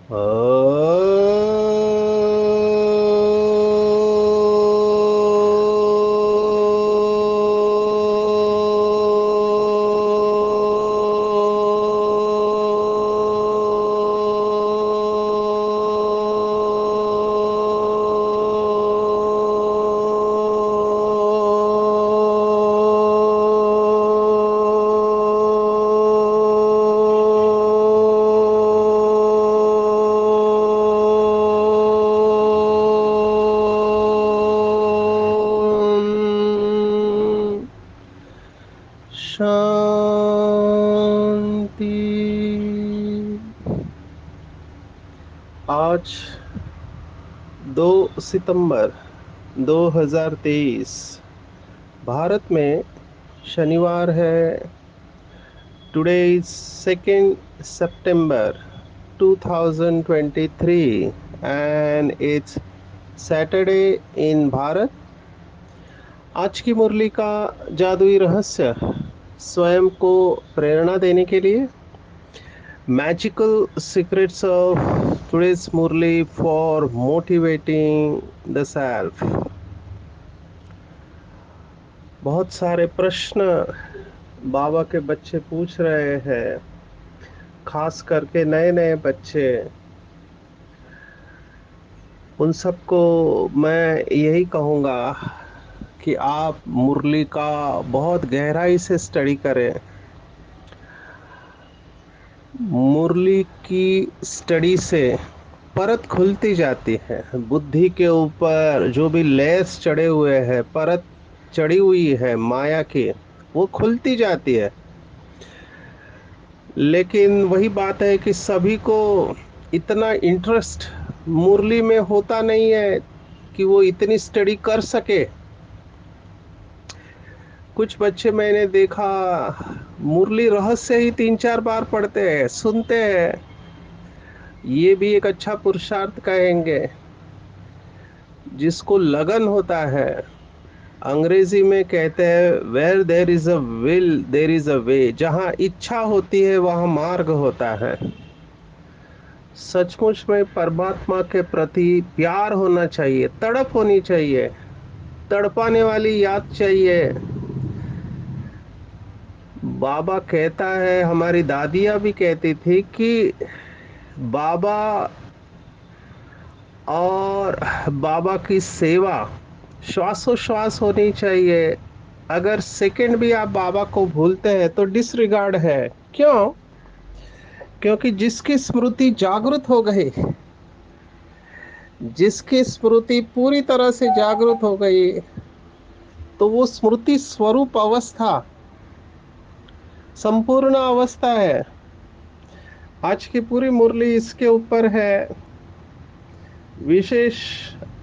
शांति। आज 2 सितंबर 2023 भारत में शनिवार है। Today is 2 September 2023 and it's Saturday इन भारत। आज की मुरली का जादुई रहस्य स्वयं को प्रेरणा देने के लिए magical secrets of today's Murli for motivating the self. बहुत सारे प्रश्न बाबा के बच्चे पूछ रहे हैं, खास करके नए नए बच्चे। उन सबको मैं यही कहूँगा कि आप मुरली का बहुत गहराई से स्टडी करें। मुरली की स्टडी से परत खुलती जाती है। बुद्धि के ऊपर जो भी लेयर्स चढ़े हुए हैं, परत चढ़ी हुई है माया की, वो खुलती जाती है। लेकिन वही बात है कि सभी को इतना इंटरेस्ट मुरली में होता नहीं है कि वो इतनी स्टडी कर सके। कुछ बच्चे मैंने देखा मुरली रहस्य ही 3-4 बार पढ़ते हैं, सुनते हैं। ये भी एक अच्छा पुरुषार्थ कहेंगे। जिसको लगन होता है, अंग्रेजी में कहते हैं where there is a will there is a way. जहाँ इच्छा होती है वहाँ मार्ग होता है। सचमुच में परमात्मा के प्रति प्यार होना चाहिए, तड़प होनी चाहिए, तड़पाने वाली याद चाहिए। बाबा कहता है, हमारी दादियाँ भी कहती थी कि बाबा और बाबा की सेवा श्वासोश्वास होनी चाहिए। अगर सेकंड भी आप बाबा को भूलते हैं तो डिसरिगार्ड है। क्यों? क्योंकि जिसकी स्मृति जागृत हो गई, जिसकी स्मृति पूरी तरह से जागृत हो गई, तो वो स्मृति स्वरूप अवस्था संपूर्ण अवस्था है। आज की पूरी मुरली इसके ऊपर है। विशेष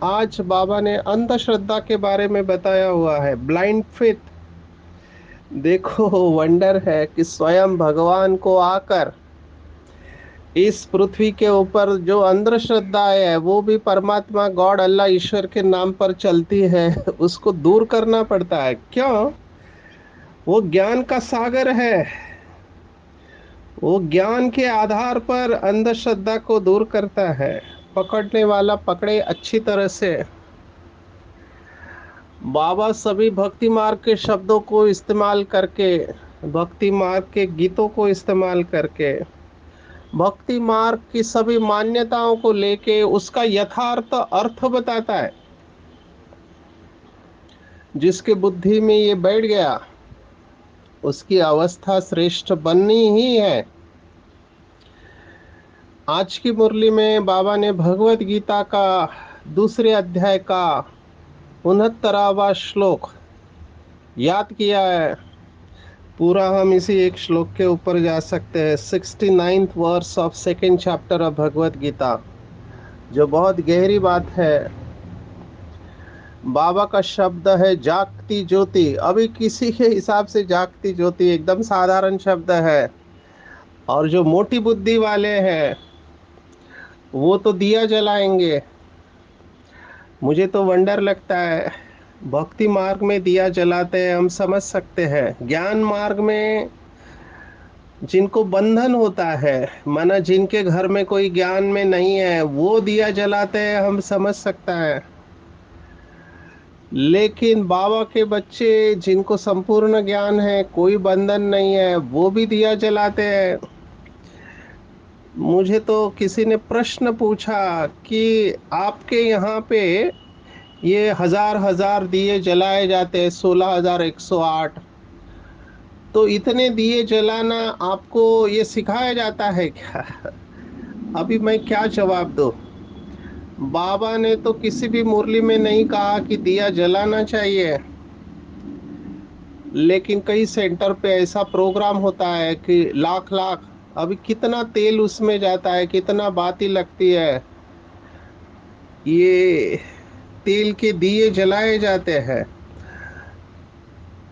आज बाबा ने अंधश्रद्धा के बारे में बताया हुआ है, ब्लाइंड फेथ। देखो, वंडर है कि स्वयं भगवान को आकर इस पृथ्वी के ऊपर जो अंधश्रद्धा है वो भी परमात्मा गॉड अल्लाह ईश्वर के नाम पर चलती है, उसको दूर करना पड़ता है। क्यों? वो ज्ञान का सागर है। वो ज्ञान के आधार पर अंधश्रद्धा को दूर करता है। पकड़ने वाला पकड़े अच्छी तरह से। बाबा सभी भक्ति मार्ग के शब्दों को इस्तेमाल करके, भक्ति मार्ग के गीतों को इस्तेमाल करके, भक्ति मार्ग की सभी मान्यताओं को लेके उसका यथार्थ अर्थ बताता है। जिसके बुद्धि में ये बैठ गया, उसकी अवस्था श्रेष्ठ बननी ही है। आज की मुरली में बाबा ने भगवत गीता का दूसरे अध्याय का 69वां श्लोक याद किया है। पूरा हम इसी एक श्लोक के ऊपर जा सकते हैं। 69th verse of second chapter of Bhagavad Gita, जो बहुत गहरी बात है। बाबा का शब्द है जागती ज्योति। अभी किसी के हिसाब से जागती ज्योति एकदम साधारण शब्द है, और जो मोटी बुद्धि वाले हैं वो तो दिया जलाएंगे। मुझे तो वंडर लगता है, भक्ति मार्ग में दिया जलाते हैं हम समझ सकते हैं, ज्ञान मार्ग में जिनको बंधन होता है, माना जिनके घर में कोई ज्ञान में नहीं है, वो दिया जलाते हैं, हम समझ सकता है। लेकिन बाबा के बच्चे जिनको संपूर्ण ज्ञान है, कोई बंधन नहीं है, वो भी दिया जलाते हैं। मुझे तो किसी ने प्रश्न पूछा कि आपके यहाँ पे ये हजार हजार दिए जलाए जाते हैं, 16,108, तो इतने दिए जलाना आपको ये सिखाया जाता है क्या? अभी मैं क्या जवाब दूं? बाबा ने तो किसी भी मुरली में नहीं कहा कि दिया जलाना चाहिए, लेकिन कई सेंटर पे ऐसा प्रोग्राम होता है कि लाख लाख, अभी कितना तेल उसमें जाता है, कितना बाती लगती है, ये तेल के दिए जलाए जाते हैं।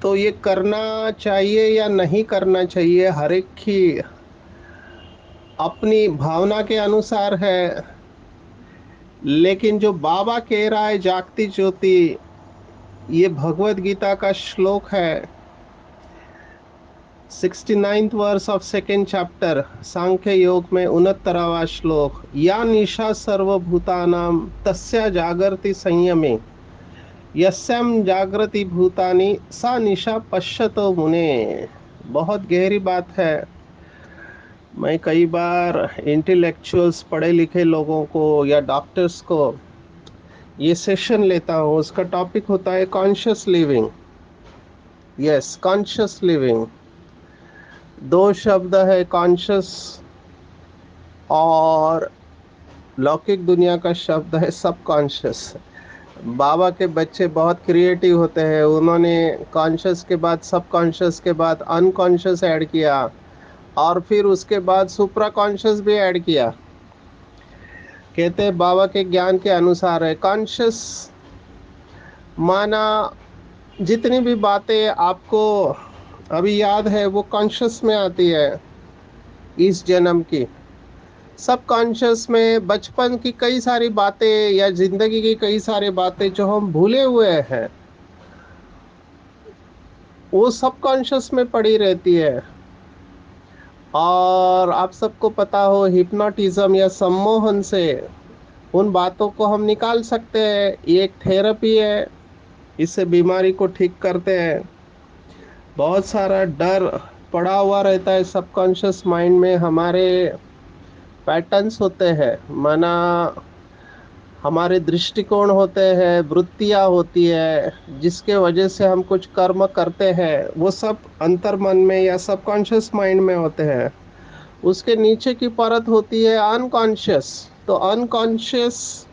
तो ये करना चाहिए या नहीं करना चाहिए, हर एक की अपनी भावना के अनुसार है। लेकिन जो बाबा कह रहा है जागती ज्योति, ये भगवत गीता का श्लोक है, 69th verse of second chapter, Sankhya Yoga में 69वां श्लोक, या निशा सर्वभूतानां तस्या जागृति संयमे, यस्याम जागृति भूतानि सा निशा पश्यतो मुने। बहुत गहरी बात है। मैं कई बार इंटेलेक्चुअल्स, पढ़े लिखे लोगों को या डॉक्टर्स को ये सेशन लेता हूँ, उसका टॉपिक होता है conscious living. Yes, conscious living. दो शब्द है, कॉन्शियस और लौकिक दुनिया का शब्द है सबकॉन्शियस। बाबा के बच्चे बहुत क्रिएटिव होते हैं, उन्होंने कॉन्शियस के बाद सबकॉन्शियस के बाद अनकॉन्शियस ऐड किया, और फिर उसके बाद सुप्रा कॉन्शियस भी ऐड किया। कहते हैं बाबा के ज्ञान के अनुसार है कॉन्शियस, माना जितनी भी बातें आपको अभी याद है वो कॉन्शियस में आती है इस जन्म की। सब कॉन्शियस में बचपन की कई सारी बातें या जिंदगी की कई सारी बातें जो हम भूले हुए हैं, वो सब कॉन्शियस में पड़ी रहती है। और आप सबको पता हो, हिप्नोटिज्म या सम्मोहन से उन बातों को हम निकाल सकते हैं। ये एक थेरेपी है, इससे बीमारी को ठीक करते हैं। बहुत सारा डर पड़ा हुआ रहता है सबकॉन्शियस माइंड में, हमारे पैटर्न्स होते हैं, माना हमारे दृष्टिकोण होते हैं, वृत्तियाँ होती है, जिसके वजह से हम कुछ कर्म करते हैं, वो सब अंतर मन में या सबकॉन्शियस माइंड में होते हैं। उसके नीचे की परत होती है अनकॉन्शियस। तो अनकॉन्शियस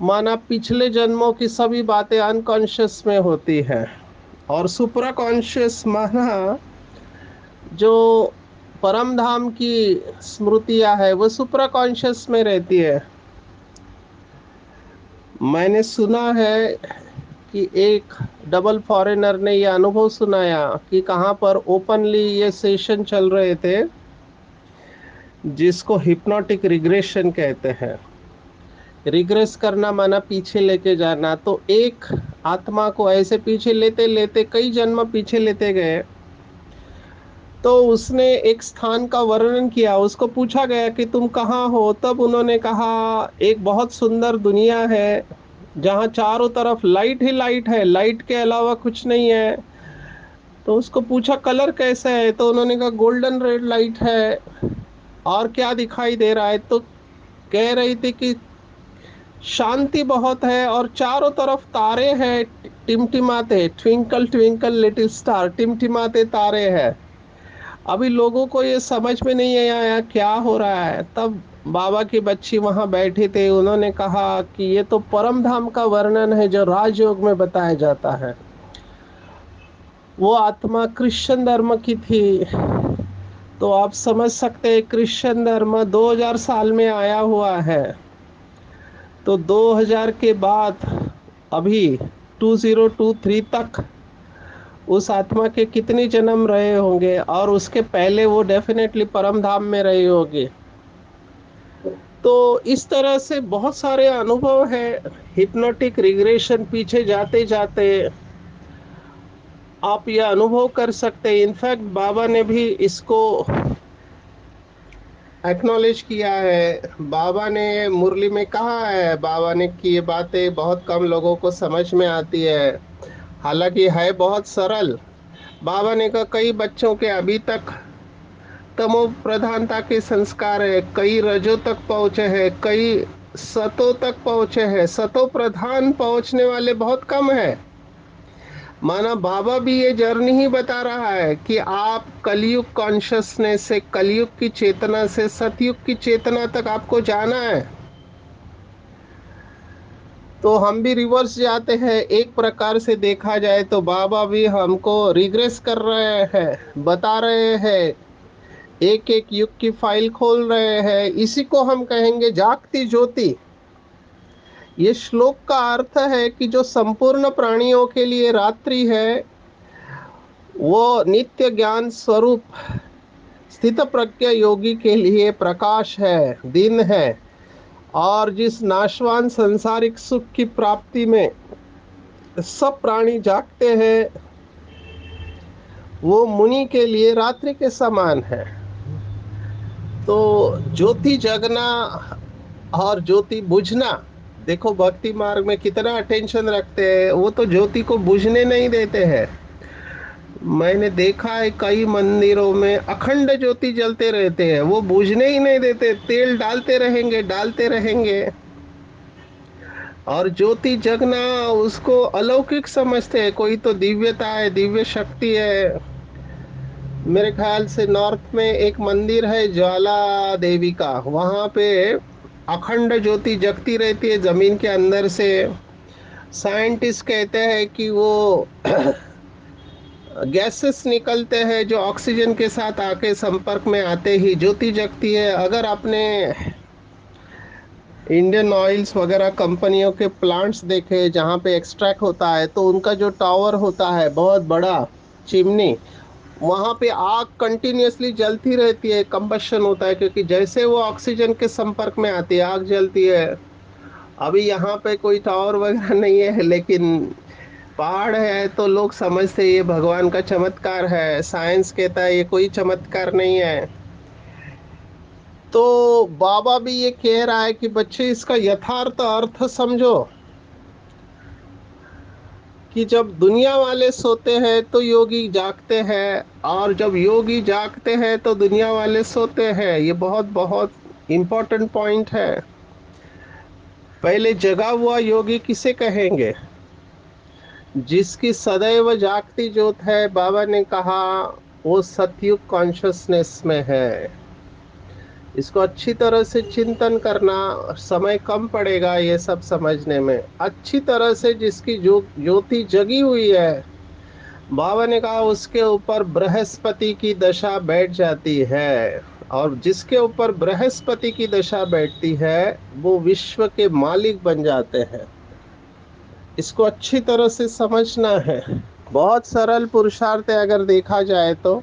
माना पिछले जन्मों की सभी बातें अनकॉन्शियस में होती है। और सुप्रा कॉन्शियस माना जो परम धाम की स्मृतियां है, वो सुप्रा कॉन्शियस में रहती है। मैंने सुना है कि एक डबल फॉरेनर ने यह अनुभव सुनाया कि कहाँ पर ओपनली ये सेशन चल रहे थे, जिसको हिप्नोटिक रिग्रेशन कहते हैं। रिग्रेस करना माना पीछे लेके जाना। तो एक आत्मा को ऐसे पीछे लेते लेते कई जन्म पीछे लेते गए। तो उसने एक स्थान का वर्णन किया, उसको पूछा गया कि तुम कहाँ हो, तब उन्होंने कहा एक बहुत सुंदर दुनिया है जहाँ चारों तरफ लाइट ही लाइट है, लाइट के अलावा कुछ नहीं है। तो उसको पूछा कलर कैसा है, तो उन्होंने कहा गोल्डन रेड लाइट है। और क्या दिखाई दे रहा है, तो कह रही थी कि शांति बहुत है और चारों तरफ तारे हैं, टिमटिमाते, ट्विंकल ट्विंकल लिटिल स्टार, टिमटिमाते तारे हैं। अभी लोगों को ये समझ में नहीं आया क्या हो रहा है। तब बाबा की बच्ची वहां बैठी थी, उन्होंने कहा कि ये तो परम धाम का वर्णन है जो राजयोग में बताया जाता है। वो आत्मा क्रिश्चियन धर्म की थी। तो आप समझ सकते हैं क्रिश्चियन धर्म 2000 साल में आया हुआ है। तो 2000 के बाद अभी 2023 तक उस आत्मा के कितने जन्म रहे होंगे, और उसके पहले वो डेफिनेटली परम धाम में रही होगी। तो इस तरह से बहुत सारे अनुभव है। हिप्नोटिक रिग्रेशन पीछे जाते जाते आप यह अनुभव कर सकते हैं। इनफैक्ट बाबा ने भी इसको एक्नॉलेज किया है। बाबा ने मुरली में कहा है, बाबा ने कि ये बातें बहुत कम लोगों को समझ में आती है, हालांकि है बहुत सरल। बाबा ने कहा कई बच्चों के अभी तक तमो प्रधानता के संस्कार है, कई रजो तक पहुंचे हैं, कई सतो तक पहुंचे हैं, सतो प्रधान पहुंचने वाले बहुत कम है। माना बाबा भी ये जर्नी ही बता रहा है कि आप कलयुग कॉन्शियसनेस से, कलयुग की चेतना से सतयुग की चेतना तक आपको जाना है। तो हम भी रिवर्स जाते हैं। एक प्रकार से देखा जाए तो बाबा भी हमको रिग्रेस कर रहे हैं, बता रहे हैं, एक एक युग की फाइल खोल रहे हैं। इसी को हम कहेंगे जागती ज्योति। ये श्लोक का अर्थ है कि जो संपूर्ण प्राणियों के लिए रात्रि है, वो नित्य ज्ञान स्वरूप स्थित प्रज्ञ योगी के लिए प्रकाश है, दिन है। और जिस नाशवान संसारिक सुख की प्राप्ति में सब प्राणी जागते हैं, वो मुनि के लिए रात्रि के समान है। तो ज्योति जगना और ज्योति बुझना, देखो भक्ति मार्ग में कितना अटेंशन रखते हैं, वो तो ज्योति को बुझने नहीं देते हैं। मैंने देखा है कई मंदिरों में अखंड ज्योति जलते रहते हैं, वो बुझने ही नहीं देते, तेल डालते रहेंगे डालते रहेंगे। और ज्योति जगना उसको अलौकिक समझते हैं, कोई तो दिव्यता है, दिव्य शक्ति है। मेरे ख्याल से नॉर्थ में एक मंदिर है ज्वाला देवी का, वहां पे अखंड ज्योति जगती रहती है जमीन के अंदर से। साइंटिस्ट कहते हैं कि वो गैसेस निकलते हैं जो ऑक्सीजन के साथ आके संपर्क में आते ही ज्योति जगती है। अगर आपने इंडियन ऑयल्स वगैरह कंपनियों के प्लांट्स देखे जहाँ पे एक्सट्रैक्ट होता है, तो उनका जो टावर होता है बहुत बड़ा चिमनी, वहां पे आग कंटिन्यूअसली जलती रहती है, कंबशन होता है, क्योंकि जैसे वो ऑक्सीजन के संपर्क में आती है आग जलती है। अभी यहाँ पे कोई टावर वगैरह नहीं है, लेकिन पहाड़ है तो लोग समझते हैं ये भगवान का चमत्कार है। साइंस कहता है ये कोई चमत्कार नहीं है। तो बाबा भी ये कह रहा है कि बच्चे इसका यथार्थ अर्थ समझो, कि जब दुनिया वाले सोते हैं तो योगी जागते हैं, और जब योगी जागते हैं तो दुनिया वाले सोते हैं। ये बहुत बहुत इम्पोर्टेंट पॉइंट है। पहले जगा हुआ योगी किसे कहेंगे? जिसकी सदैव जागती ज्योत है, बाबा ने कहा वो सतयुग कॉन्शियसनेस में है। इसको अच्छी तरह से चिंतन करना, समय कम पड़ेगा ये सब समझने में। अच्छी तरह से जिसकी जो ज्योति जगी हुई है, बाबा ने कहा उसके ऊपर बृहस्पति की दशा बैठ जाती है। और जिसके ऊपर बृहस्पति की दशा बैठती है, वो विश्व के मालिक बन जाते हैं। इसको अच्छी तरह से समझना है। बहुत सरल पुरुषार्थ है। अगर देखा जाए तो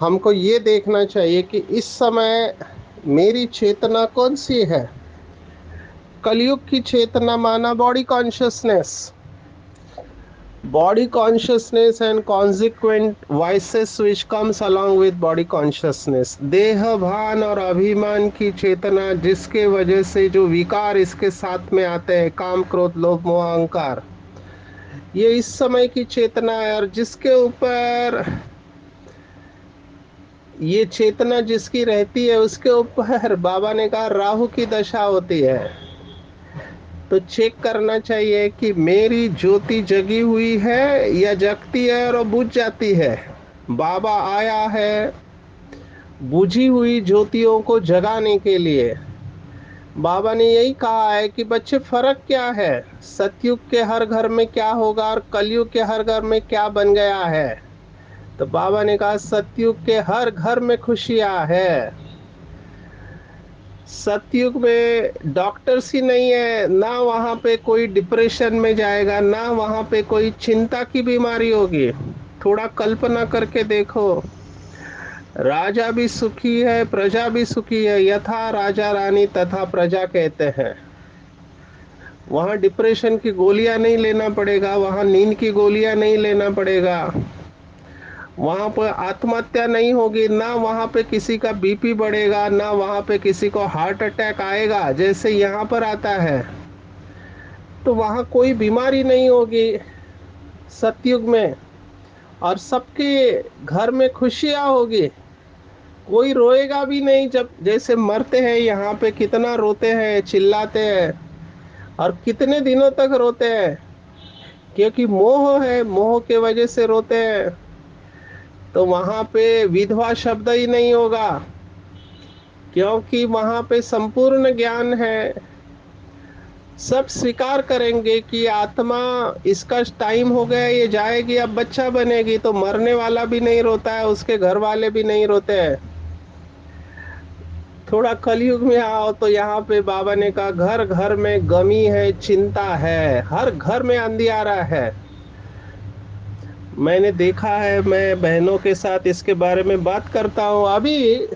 हमको ये देखना चाहिए कि इस समय मेरी चेतना कौन सी है। कलयुग की चेतना माना body consciousness and consequent vices which comes along with body consciousness, देह भान और अभिमान की चेतना, जिसके वजह से जो विकार इसके साथ में आते हैं, काम क्रोध लोभ मोह अहंकार, ये इस समय की चेतना है। और जिसके ऊपर ये चेतना जिसकी रहती है, उसके ऊपर बाबा ने कहा राहु की दशा होती है। तो चेक करना चाहिए कि मेरी ज्योति जगी हुई है या जगती है और बुझ जाती है। बाबा आया है बुझी हुई ज्योतियों को जगाने के लिए। बाबा ने यही कहा है कि बच्चे फर्क क्या है, सतयुग के हर घर में क्या होगा और कलयुग के हर घर में क्या बन गया है। तो बाबा ने कहा सतयुग के हर घर में खुशियां है। सतयुग में डॉक्टर्स ही नहीं है, ना वहां पे कोई डिप्रेशन में जाएगा, ना वहां पे कोई चिंता की बीमारी होगी। थोड़ा कल्पना करके देखो, राजा भी सुखी है प्रजा भी सुखी है, यथा राजा रानी तथा प्रजा कहते हैं। वहाँ डिप्रेशन की गोलियां नहीं लेना पड़ेगा, वहाँ नींद की गोलियां नहीं लेना पड़ेगा, वहाँ पर आत्महत्या नहीं होगी, ना वहाँ पे किसी का बीपी बढ़ेगा, ना वहाँ पे किसी को हार्ट अटैक आएगा जैसे यहाँ पर आता है। तो वहाँ कोई बीमारी नहीं होगी सतयुग में, और सबके घर में खुशियां होगी। कोई रोएगा भी नहीं, जब जैसे मरते हैं यहाँ पे कितना रोते हैं, चिल्लाते हैं, और कितने दिनों तक रोते हैं, क्योंकि मोह है, मोह के वजह से रोते हैं। तो वहां पे विधवा शब्द ही नहीं होगा, क्योंकि वहां पे संपूर्ण ज्ञान है। सब स्वीकार करेंगे कि आत्मा, इसका टाइम हो गया, ये जाएगी, अब बच्चा बनेगी, तो मरने वाला भी नहीं रोता है, उसके घर वाले भी नहीं रोते हैं। थोड़ा कलयुग में आओ तो यहाँ पे बाबा ने कहा घर घर में गमी है, चिंता है, हर घर में अंधियारा है। मैंने देखा है, मैं बहनों के साथ इसके बारे में बात करता हूँ। अभी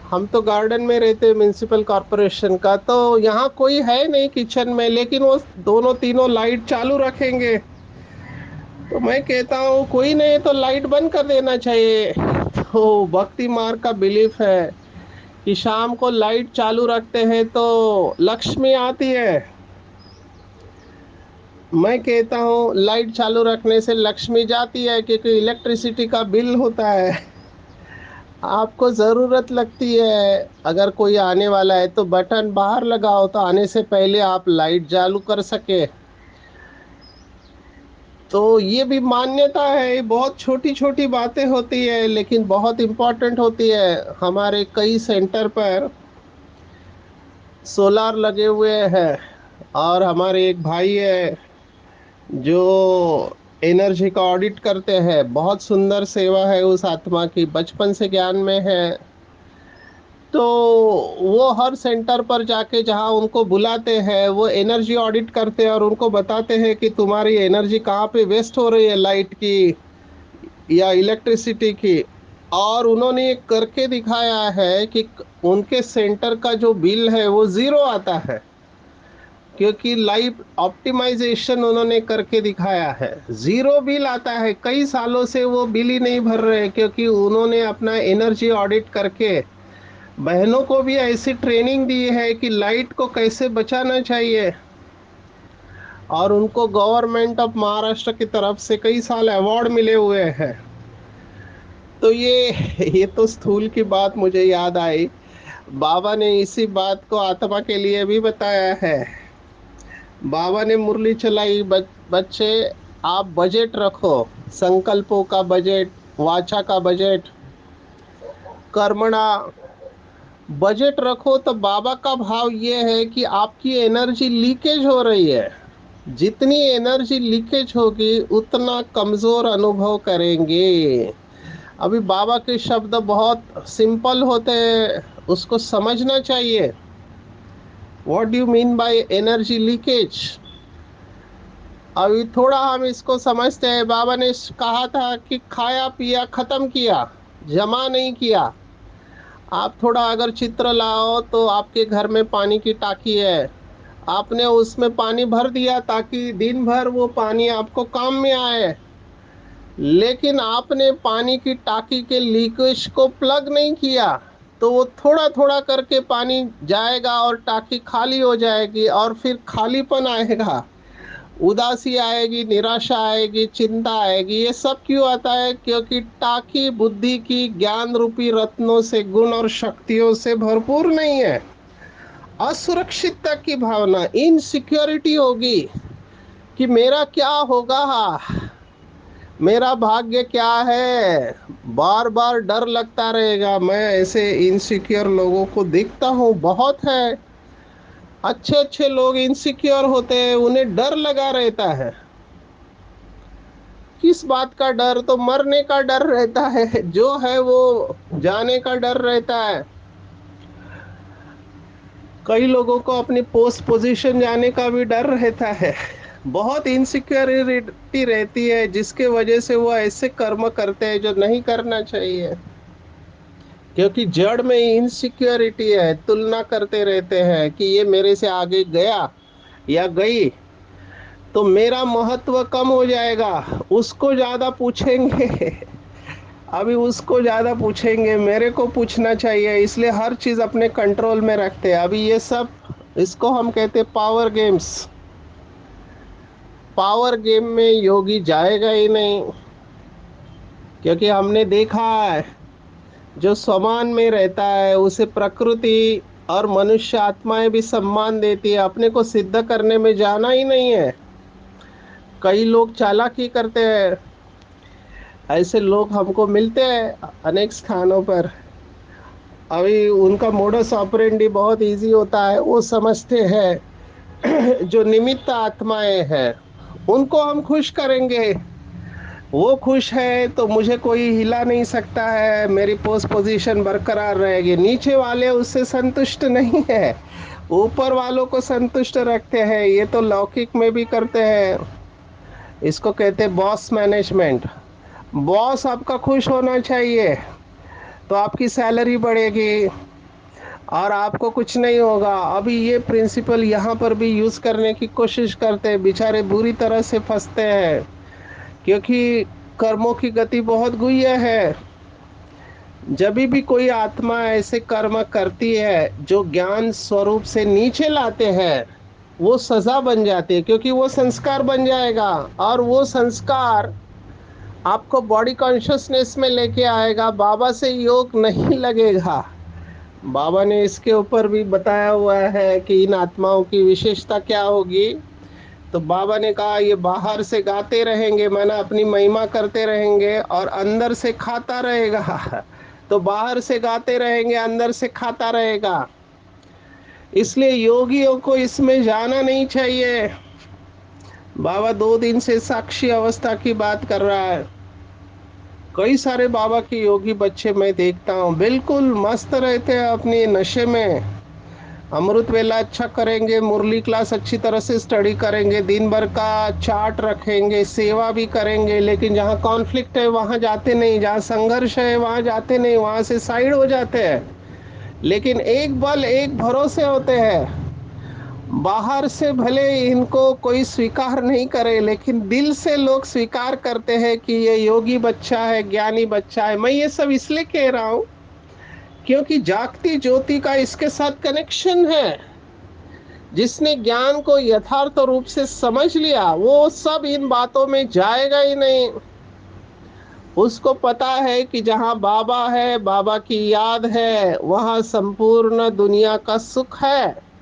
हम तो गार्डन में रहते हैं म्युनिसिपल कॉरपोरेशन का, तो यहाँ कोई है नहीं किचन में, लेकिन वो दोनों तीनों लाइट चालू रखेंगे। तो मैं कहता हूँ कोई नहीं तो लाइट बंद कर देना चाहिए। तो भक्ति मार्ग का बिलीफ है कि शाम को लाइट चालू रखते हैं तो लक्ष्मी आती है। मैं कहता हूँ लाइट चालू रखने से लक्ष्मी जाती है, क्योंकि इलेक्ट्रिसिटी का बिल होता है। आपको जरूरत लगती है, अगर कोई आने वाला है तो बटन बाहर लगाओ, तो आने से पहले आप लाइट चालू कर सके। तो ये भी मान्यता है, बहुत छोटी छोटी बातें होती है लेकिन बहुत इंपॉर्टेंट होती है। हमारे कई सेंटर पर सोलार लगे हुए हैं, और हमारे एक भाई है जो एनर्जी का ऑडिट करते हैं। बहुत सुंदर सेवा है उस आत्मा की, बचपन से ज्ञान में है। तो वो हर सेंटर पर जाके जहाँ उनको बुलाते हैं, वो एनर्जी ऑडिट करते हैं और उनको बताते हैं कि तुम्हारी एनर्जी कहाँ पे वेस्ट हो रही है, लाइट की या इलेक्ट्रिसिटी की। और उन्होंने ये करके दिखाया है कि उनके सेंटर का जो बिल है वो जीरो आता है, क्योंकि लाइव ऑप्टिमाइजेशन उन्होंने करके दिखाया है। जीरो बिल आता है, कई सालों से वो बिल ही नहीं भर रहे, क्योंकि उन्होंने अपना एनर्जी ऑडिट करके बहनों को भी ऐसी ट्रेनिंग दी है कि लाइट को कैसे बचाना चाहिए। और उनको गवर्नमेंट ऑफ महाराष्ट्र की तरफ से कई साल अवार्ड मिले हुए हैं। तो ये तो स्थूल की बात मुझे याद आई। बाबा ने इसी बात को आत्मा के लिए भी बताया है। बाबा ने मुरली चलाई, बच्चे आप बजट रखो, संकल्पों का बजट, वाचा का बजट, कर्मणा बजट रखो। तो बाबा का भाव ये है कि आपकी एनर्जी लीकेज हो रही है, जितनी एनर्जी लीकेज होगी उतना कमजोर अनुभव करेंगे। अभी बाबा के शब्द बहुत सिंपल होते हैं, उसको समझना चाहिए। What do you mean by energy leakage? अभी थोड़ा हम इसको समझते हैं। बाबा ने कहा था कि खाया पिया खत्म किया, जमा नहीं किया। आप थोड़ा अगर चित्र लाओ तो आपके घर में पानी की टाकी है, आपने उसमें पानी भर दिया ताकि दिन भर वो पानी आपको काम में आए, लेकिन आपने पानी की टाकी के लीकेज को प्लग नहीं किया, तो वो थोड़ा थोड़ा करके पानी जाएगा और टाकी खाली हो जाएगी, और फिर खालीपन आएगा, उदासी आएगी, निराशा आएगी, चिंता आएगी। ये सब क्यों आता है? क्योंकि टाकी बुद्धि की ज्ञान रूपी रत्नों से, गुण और शक्तियों से भरपूर नहीं है। असुरक्षितता की भावना, इनसिक्योरिटी होगी कि मेरा क्या होगा, मेरा भाग्य क्या है, बार बार डर लगता रहेगा। मैं ऐसे इनसिक्योर लोगों को देखता हूँ, बहुत है। अच्छे अच्छे लोग इनसिक्योर होते हैं, उन्हें डर लगा रहता है। किस बात का डर? तो मरने का डर रहता है, जो है वो जाने का डर रहता है। कई लोगों को अपनी पोस्ट पोजीशन जाने का भी डर रहता है। बहुत इनसिक्योरिटी रहती है, जिसके वजह से वो ऐसे कर्म करते हैं जो नहीं करना चाहिए। क्योंकि जड़ में इनसिक्योरिटी है, तुलना करते रहते हैं कि ये मेरे से आगे गया, या गई तो मेरा महत्व कम हो जाएगा, उसको ज्यादा पूछेंगे। अभी उसको ज्यादा पूछेंगे, मेरे को पूछना चाहिए, इसलिए हर चीज अपने कंट्रोल में रखते हैं। अभी ये सब, इसको हम कहते हैं पावर गेम्स। पावर गेम में योगी जाएगा ही नहीं, क्योंकि हमने देखा है जो समान में रहता है उसे प्रकृति और मनुष्य आत्माएं भी सम्मान देती है। अपने को सिद्ध करने में जाना ही नहीं है। कई लोग चालाकी करते हैं, ऐसे लोग हमको मिलते हैं अनेक स्थानों पर। अभी उनका मोडस ऑपरेंडी बहुत इजी होता है। वो समझते हैं जो निमित्त आत्माएं हैं उनको हम खुश करेंगे, वो खुश है तो मुझे कोई हिला नहीं सकता है, मेरी पोस्ट पोजीशन बरकरार रहेगी। नीचे वाले उससे संतुष्ट नहीं है, ऊपर वालों को संतुष्ट रखते हैं। ये तो लौकिक में भी करते हैं, इसको कहते हैं बॉस मैनेजमेंट। बॉस आपका खुश होना चाहिए तो आपकी सैलरी बढ़ेगी और आपको कुछ नहीं होगा। अभी ये प्रिंसिपल यहाँ पर भी यूज करने की कोशिश करते हैं, बेचारे बुरी तरह से फंसते हैं, क्योंकि कर्मों की गति बहुत गुह्य है। जब भी कोई आत्मा ऐसे कर्म करती है जो ज्ञान स्वरूप से नीचे लाते हैं, वो सजा बन जाती है, क्योंकि वो संस्कार बन जाएगा और वो संस्कार आपको बॉडी कॉन्शियसनेस में लेके आएगा। बाबा से योग नहीं लगेगा। बाबा ने इसके ऊपर भी बताया हुआ है कि इन आत्माओं की विशेषता क्या होगी। तो बाबा ने कहा ये बाहर से गाते रहेंगे, माना अपनी महिमा करते रहेंगे, और अंदर से खाता रहेगा। तो बाहर से गाते रहेंगे, अंदर से खाता रहेगा। इसलिए योगियों को इसमें जाना नहीं चाहिए। बाबा 2 दिन से साक्षी अवस्था की बात कर रहा है। कई सारे बाबा के योगी बच्चे मैं देखता हूँ बिल्कुल मस्त रहते हैं अपने नशे में। अमृत वेला अच्छा करेंगे, मुरली क्लास अच्छी तरह से स्टडी करेंगे, दिन भर का चार्ट रखेंगे, सेवा भी करेंगे, लेकिन जहाँ कॉन्फ्लिक्ट है वहाँ जाते नहीं, जहाँ संघर्ष है वहाँ जाते नहीं, वहाँ से साइड हो जाते हैं। लेकिन एक बल एक भरोसे होते हैं। बाहर से भले इनको कोई स्वीकार नहीं करे, लेकिन दिल से लोग स्वीकार करते हैं कि ये योगी बच्चा है, ज्ञानी बच्चा है। मैं ये सब इसलिए कह रहा हूँ क्योंकि जागती ज्योति का इसके साथ कनेक्शन है। जिसने ज्ञान को यथार्थ रूप से समझ लिया वो सब इन बातों में जाएगा ही नहीं। उसको पता है कि जहाँ बाबा है, बाबा की याद है, वहाँ संपूर्ण दुनिया का सुख है।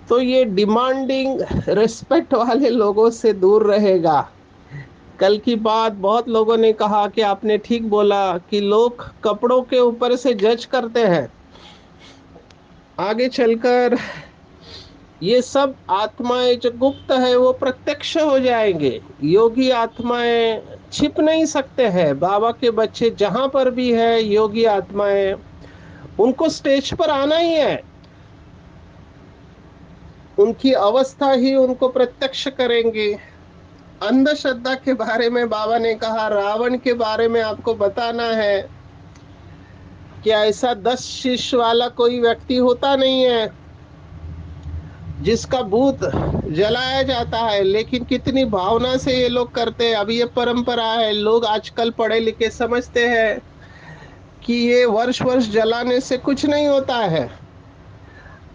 तो ये डिमांडिंग रिस्पेक्ट वाले लोगों से दूर रहेगा। कल की बात बहुत लोगों ने कहा कि आपने ठीक बोला कि लोग कपड़ों के ऊपर से जज करते हैं। आगे चलकर ये सब आत्माएं जो गुप्त है वो प्रत्यक्ष हो जाएंगे। योगी आत्माएं छिप नहीं सकते हैं। बाबा के बच्चे जहां पर भी है योगी आत्माएं, उनको स्टेज पर आना ही है। उनकी अवस्था ही उनको प्रत्यक्ष करेंगे। अंधश्रद्धा के बारे में बाबा ने कहा, रावण के बारे में आपको बताना है कि ऐसा 10 शीश वाला कोई व्यक्ति होता नहीं है जिसका भूत जलाया जाता है, लेकिन कितनी भावना से ये लोग करते हैं। अभी ये परंपरा है, लोग आजकल पढ़े लिखे समझते हैं कि ये वर्ष वर्ष जलाने से कुछ नहीं होता है।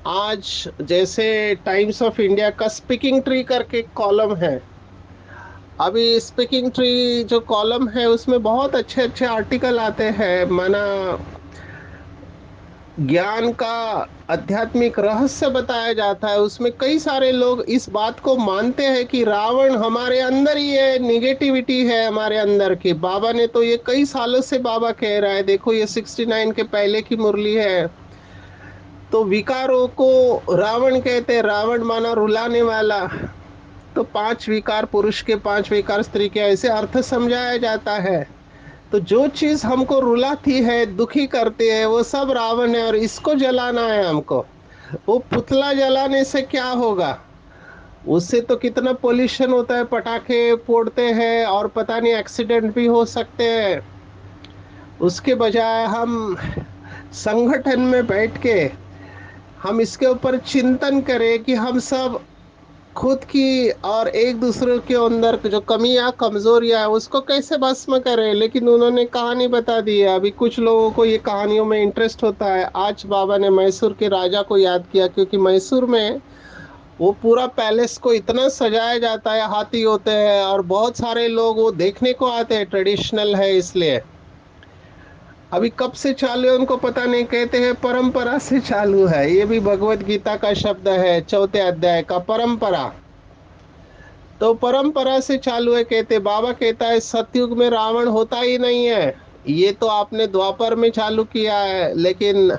आज जैसे टाइम्स ऑफ इंडिया का स्पीकिंग ट्री करके कॉलम है, अभी स्पीकिंग ट्री जो कॉलम है उसमें बहुत अच्छे अच्छे आर्टिकल आते हैं, माना ज्ञान का आध्यात्मिक रहस्य बताया जाता है। उसमें कई सारे लोग इस बात को मानते हैं कि रावण हमारे अंदर ही है, निगेटिविटी है हमारे अंदर की। बाबा ने तो ये कई सालों से बाबा कह रहा है, देखो ये 69 के पहले की मुरली है। तो विकारों को रावण कहते हैं, रावण माना रुलाने वाला। तो 5 विकार पुरुष के, 5 विकार स्त्री के, ऐसे अर्थ समझाया जाता है। तो जो चीज हमको रुलाती है, दुखी करती है, वो सब रावण है और इसको जलाना है हमको। वो पुतला जलाने से क्या होगा? उससे तो कितना पोल्यूशन होता है, पटाखे फोड़ते हैं और पता नहीं एक्सीडेंट भी हो सकते हैं। उसके बजाय हम संगठन में बैठ के हम इसके ऊपर चिंतन करें कि हम सब खुद की और एक दूसरे के अंदर जो कमियां कमजोरियां है उसको कैसे भस्म करें, लेकिन उन्होंने कहानी बता दी है। अभी कुछ लोगों को ये कहानियों में इंटरेस्ट होता है। आज बाबा ने मैसूर के राजा को याद किया, क्योंकि मैसूर में वो पूरा पैलेस को इतना सजाया जाता है, हाथी होते हैं और बहुत सारे लोग वो देखने को आते हैं, ट्रेडिशनल है इसलिए। अभी कब से चालू है उनको पता नहीं, कहते हैं परंपरा से चालू है। ये भी भगवत गीता का शब्द है, चौथे अध्याय का, परंपरा। तो परंपरा से चालू है कहते, बाबा कहता है सतयुग में रावण होता ही नहीं है। ये तो आपने द्वापर में चालू किया है, लेकिन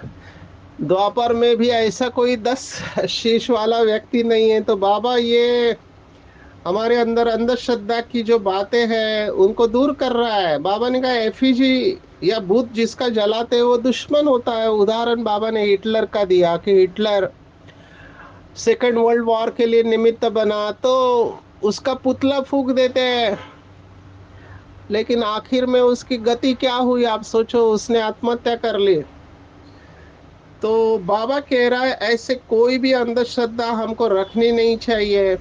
द्वापर में भी ऐसा कोई 10 शीश वाला व्यक्ति नहीं है। तो बाबा ये हमारे अंदर अंधश्रद्धा की जो बातें हैं उनको दूर कर रहा है। बाबा ने कहा एफिजी या बुत जिसका जलाते हैं वो दुश्मन होता है। उदाहरण बाबा ने हिटलर का दिया कि हिटलर सेकेंड वर्ल्ड वॉर के लिए निमित्त बना, तो उसका पुतला फूंक देते हैं, लेकिन आखिर में उसकी गति क्या हुई आप सोचो, उसने आत्महत्या कर ली। तो बाबा कह रहा है ऐसे कोई भी अंधश्रद्धा हमको रखनी नहीं चाहिए।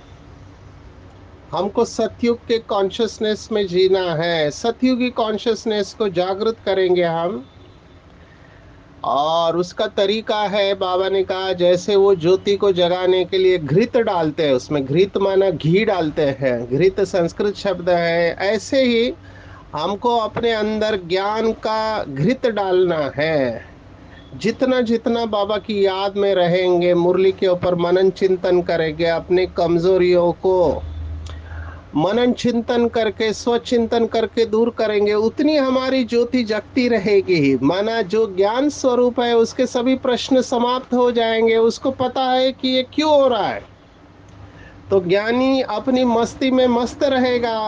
हमको सतयुग के कॉन्शियसनेस में जीना है। सतयुगी कॉन्शियसनेस को जागृत करेंगे हम। और उसका तरीका है, बाबा ने कहा जैसे वो ज्योति को जगाने के लिए घृत डालते हैं, उसमें घृत माना घी डालते हैं, घृत संस्कृत शब्द है, ऐसे ही हमको अपने अंदर ज्ञान का घृत डालना है। जितना जितना बाबा की याद में रहेंगे, मुरली के ऊपर मनन चिंतन करेंगे, अपने कमजोरियों को मनन चिंतन करके स्वचिंतन करके दूर करेंगे, उतनी हमारी ज्योति जगती रहेगी ही। माना जो ज्ञान स्वरूप है उसके सभी प्रश्न समाप्त हो जाएंगे, उसको पता है कि ये क्यों हो रहा है। तो ज्ञानी अपनी मस्ती में मस्त रहेगा।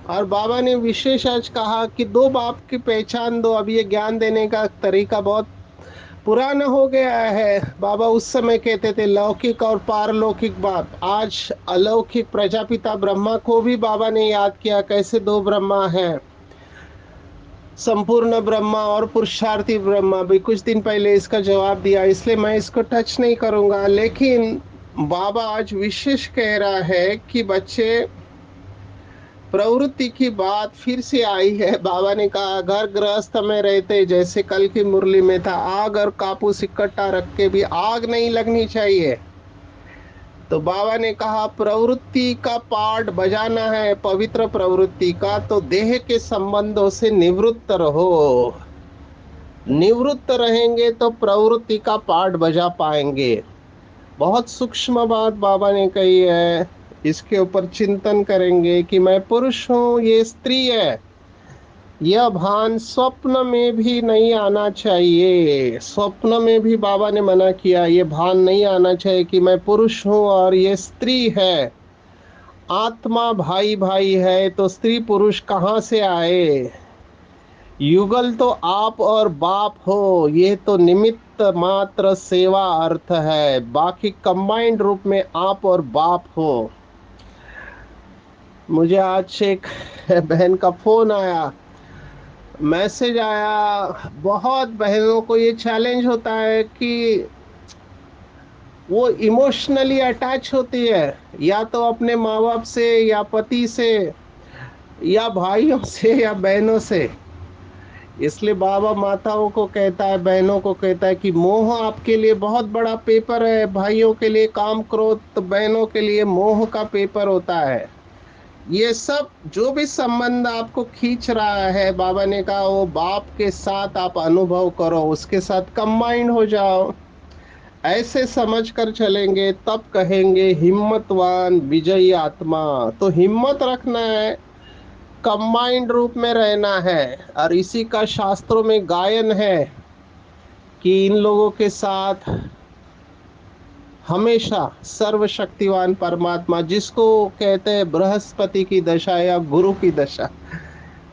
और बाबा ने विशेष आज कहा कि दो बाप की पहचान दो। अब ये ज्ञान देने का तरीका बहुत पुराना हो गया है। बाबा उस समय कहते थे लौकिक और पारलौकिक बात। आज अलौकिक प्रजापिता ब्रह्मा को भी बाबा ने याद किया, कैसे दो ब्रह्मा हैं, संपूर्ण ब्रह्मा और पुरुषार्थी ब्रह्मा। भी कुछ दिन पहले इसका जवाब दिया, इसलिए मैं इसको टच नहीं करूंगा। लेकिन बाबा आज विशेष कह रहा है कि बच्चे, प्रवृत्ति की बात फिर से आई है। बाबा ने कहा घर गृहस्थ में रहते, जैसे कल की मुरली में था, आग और कापूस इकट्ठा रख के भी आग नहीं लगनी चाहिए। तो बाबा ने कहा प्रवृत्ति का पार्ट बजाना है, पवित्र प्रवृत्ति का, तो देह के संबंधों से निवृत्त रहो। निवृत्त रहेंगे तो प्रवृत्ति का पार्ट बजा पाएंगे। बहुत सूक्ष्म बात बाबा ने कही है। इसके ऊपर चिंतन करेंगे कि मैं पुरुष हूँ, ये स्त्री है। यह भान स्वप्न में भी नहीं आना चाहिए। स्वप्न में भी बाबा ने मना किया, ये भान नहीं आना चाहिए कि मैं पुरुष हूँ और ये स्त्री है। आत्मा भाई भाई है तो स्त्री पुरुष कहाँ से आए। युगल तो आप और बाप हो, ये तो निमित्त मात्र सेवा अर्थ है, बाकी कंबाइंड रूप में आप और बाप हो। मुझे आज से एक बहन का फोन आया, मैसेज आया। बहुत बहनों को ये चैलेंज होता है कि वो इमोशनली अटैच होती है, या तो अपने माँ बाप से, या पति से, या भाइयों से, या बहनों से। इसलिए बाबा माताओं को कहता है, बहनों को कहता है कि मोह आपके लिए बहुत बड़ा पेपर है। भाइयों के लिए काम क्रोध, तो बहनों के लिए मोह का पेपर होता है। ये सब जो भी संबंध आपको खींच रहा है, बाबा ने कहा वो बाप के साथ आप अनुभव करो, उसके साथ कंबाइंड हो जाओ। ऐसे समझ कर चलेंगे तब कहेंगे हिम्मतवान विजयी आत्मा। तो हिम्मत रखना है, कंबाइंड रूप में रहना है। और इसी का शास्त्रों में गायन है कि इन लोगों के साथ हमेशा सर्वशक्तिवान परमात्मा, जिसको कहते हैं बृहस्पति की दशा या गुरु की दशा।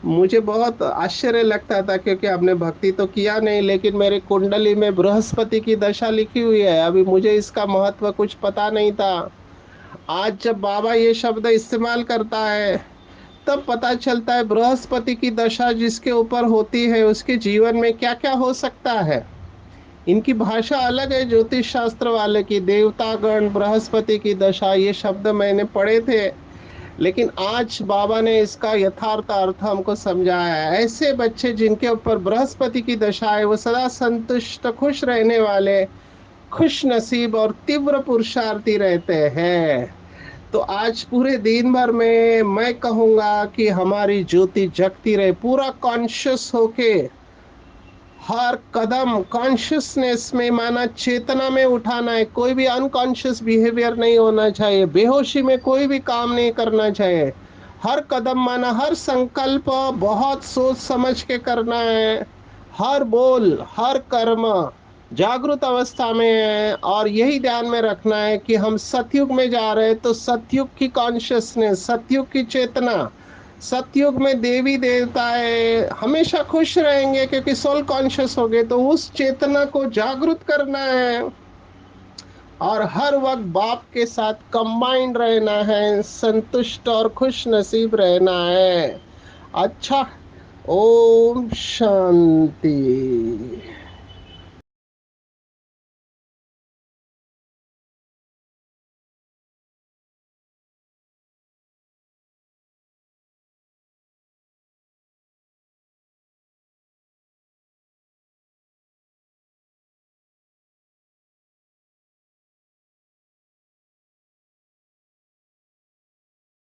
मुझे बहुत आश्चर्य लगता था, क्योंकि आपने भक्ति तो किया नहीं, लेकिन मेरे कुंडली में बृहस्पति की दशा लिखी हुई है। अभी मुझे इसका महत्व कुछ पता नहीं था। आज जब बाबा ये शब्द इस्तेमाल करता है तब पता चलता है बृहस्पति की दशा जिसके ऊपर होती है उसके जीवन में क्या क्या हो सकता है। इनकी भाषा अलग है ज्योतिष शास्त्र वाले की। देवतागण, बृहस्पति की दशा, ये शब्द मैंने पढ़े थे, लेकिन आज बाबा ने इसका यथार्थ अर्थ हमको समझाया है। ऐसे बच्चे जिनके ऊपर बृहस्पति की दशा है वो सदा संतुष्ट, खुश रहने वाले, खुश नसीब और तीव्र पुरुषार्थी रहते हैं। तो आज पूरे दिन भर में मैं कहूंगा कि हमारी ज्योति जगती रहे, पूरा कॉन्शियस होके हर कदम कॉन्शियसनेस में, माना चेतना में उठाना है। कोई भी अनकॉन्शियस बिहेवियर नहीं होना चाहिए, बेहोशी में कोई भी काम नहीं करना चाहिए। हर कदम, माना हर संकल्प बहुत सोच समझ के करना है। हर बोल, हर कर्म जागृत अवस्था में है, और यही ध्यान में रखना है कि हम सतयुग में जा रहे हैं, तो सतयुग की कॉन्शियसनेस, सतयुग की चेतना, सतयुग में देवी देवताएं हमेशा खुश रहेंगे क्योंकि सोल कॉन्शियस हो गए। तो उस चेतना को जागृत करना है और हर वक्त बाप के साथ कंबाइंड रहना है, संतुष्ट और खुश नसीब रहना है। अच्छा, ओम शांति।